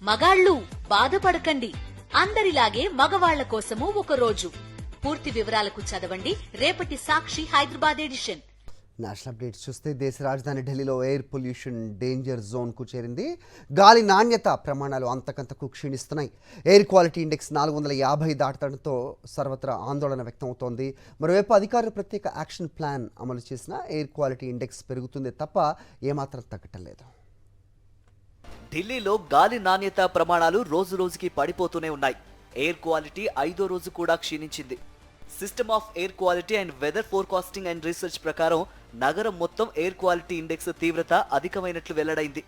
మగాళ్ళు బాధపడకండి, అందరిలాగే మగవాళ్ల కోసము ఒక రోజు. పూర్తి వివరాలకు చదవండి రేపటి Sakshi Hyderabad edition. National updates చూస్తే దేశ రాజధాని ఢిల్లీలో ఎయిర్ పొల్యూషన్ డేంజర్ జోన్కు చేరింది. గాలి నాణ్యత ప్రమాణాలు అంతకంతకు క్షీణిస్తున్నాయి. ఎయిర్ క్వాలిటీ ఇండెక్స్ 450 దాటడంతో సర్వత్రా ఆందోళన వ్యక్తమవుతోంది. మరోవైపు అధికారులు ప్రత్యేక యాక్షన్ ప్లాన్ అమలు చేసినా ఎయిర్ క్వాలిటీ ఇండెక్స్ పెరుగుతుంది తప్ప ఏమాత్రం తగ్గటం లేదు. ఢిల్లీలో గాలి నాణ్యత ప్రమాణాలు రోజు రోజుకి పడిపోతూనే ఉన్నాయి. ఎయిర్ క్వాలిటీ 5వ రోజు కూడా క్షీణించింది. System of air quality and weather forecasting and research ప్రకారం నగరం మొత్తం ఎయిర్ క్వాలిటీ ఇండెక్స్ తీవ్రత అధికమైనట్లు వెల్లడైంది.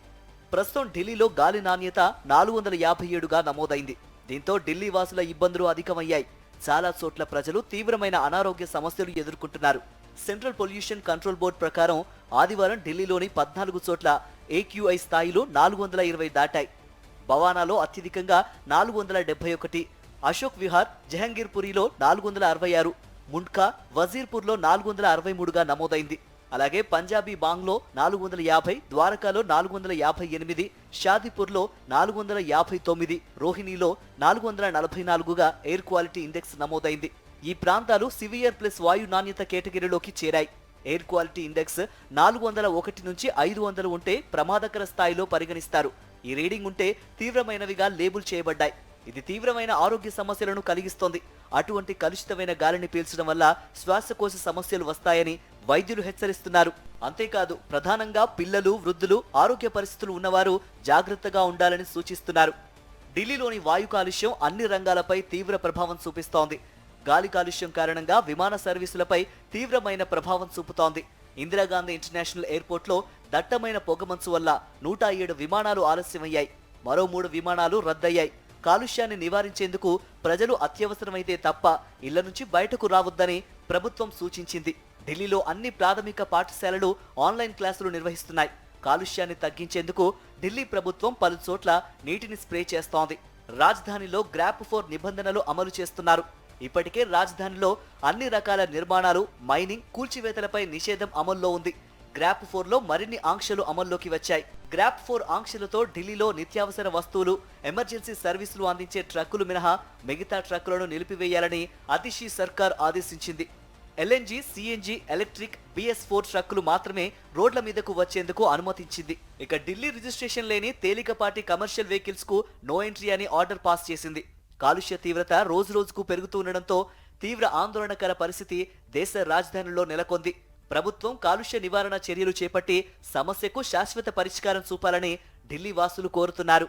ప్రస్తుతం ఢిల్లీలో గాలి నాణ్యత 457గా నమోదైంది. దీంతో ఢిల్లీ వాసుల ఇబ్బందులు అధికమయ్యాయి. చాలా చోట్ల ప్రజలు తీవ్రమైన అనారోగ్య సమస్యలు ఎదుర్కొంటున్నారు. సెంట్రల్ పొల్యూషన్ కంట్రోల్ బోర్డు ప్రకారం ఆదివారం ఢిల్లీలోని 14 చోట్ల AQI స్థాయిలు 420 దాటాయి. బవానాలో అత్యధికంగా 471, అశోక్ విహార్, జహంగీర్పురిలో 466, ముండ్కా, వజీర్పూర్లో 463గా నమోదైంది. అలాగే పంజాబీ బాంగ్లో 450, ద్వారకాలో 458, షాదీపూర్లో 459, రోహిణిలో 444గా ఎయిర్ క్వాలిటీ ఇండెక్స్ నమోదైంది. ఈ ప్రాంతాలు సివియర్ ప్లస్ వాయు నాణ్యత కేటగిరీలోకి చేరాయి. ఎయిర్ క్వాలిటీ ఇండెక్స్ 401 నుంచి 500 ఉంటే ప్రమాదకర స్థాయిలో పరిగణిస్తారు. ఈ రీడింగ్ ఉంటే తీవ్రమైనవిగా లేబుల్ చేయబడ్డాయి. ఇది తీవ్రమైన ఆరోగ్య సమస్యలను కలిగిస్తోంది. అటువంటి కలుషితమైన గాలిని పీల్చడం వల్ల శ్వాసకోశ సమస్యలు వస్తాయని వైద్యులు హెచ్చరిస్తున్నారు. అంతేకాదు ప్రధానంగా పిల్లలు, వృద్ధులు, ఆరోగ్య పరిస్థితులు ఉన్నవారు జాగ్రత్తగా ఉండాలని సూచిస్తున్నారు. ఢిల్లీలోని వాయు కాలుష్యం అన్ని రంగాలపై తీవ్ర ప్రభావం చూపిస్తోంది. గాలి కాలుష్యం కారణంగా విమాన సర్వీసులపై తీవ్రమైన ప్రభావం చూపుతోంది. ఇందిరాగాంధీ ఇంటర్నేషనల్ ఎయిర్పోర్ట్లో దట్టమైన పొగమంచు వల్ల 107 విమానాలు ఆలస్యమయ్యాయి. మరో 3 విమానాలు రద్దయ్యాయి. కాలుష్యాన్ని నివారించేందుకు ప్రజలు అత్యవసరమైతే తప్ప ఇళ్ల నుంచి బయటకు రావద్దని ప్రభుత్వం సూచించింది. ఢిల్లీలో అన్ని ప్రాథమిక పాఠశాలలు ఆన్లైన్ క్లాసులు నిర్వహిస్తున్నాయి. కాలుష్యాన్ని తగ్గించేందుకు ఢిల్లీ ప్రభుత్వం పలు చోట్ల నీటిని స్ప్రే చేస్తోంది. రాజధానిలో గ్రాప్ 4 నిబంధనలు అమలు చేస్తున్నారు. ఇప్పటికే రాజధానిలో అన్ని రకాల నిర్మాణాలు, మైనింగ్, కూల్చివేతలపై నిషేధం అమల్లో ఉంది. గ్రాప్ 4లో మరిన్ని ఆంక్షలు అమల్లోకి వచ్చాయి. గ్రాప్ 4 ఆంక్షలతో ఢిల్లీలో నిత్యావసర వస్తువులు, ఎమర్జెన్సీ సర్వీసులు అందించే ట్రక్కులు మినహా మిగతా ట్రక్కులను నిలిపివేయాలని అతిషి సర్కార్ ఆదేశించింది. LNG, CNG, ఎలక్ట్రిక్, BS4 ట్రక్కులు మాత్రమే రోడ్ల మీదకు వచ్చేందుకు అనుమతించింది. ఇక ఢిల్లీ రిజిస్ట్రేషన్ లేని తేలికపాటి కమర్షియల్ వెహికల్స్ కు నో ఎంట్రీ అని ఆర్డర్ పాస్ చేసింది. కాలుష్య తీవ్రత రోజు రోజుకు పెరుగుతుండటంతో తీవ్ర ఆందోళనకర పరిస్థితి దేశ రాజధానిలో నెలకొంది. ప్రభుత్వం కాలుష్య నివారణ చర్యలు చేపట్టి సమస్యకు శాశ్వత పరిష్కారం చూపాలని ఢిల్లీ వాసులు కోరుతున్నారు.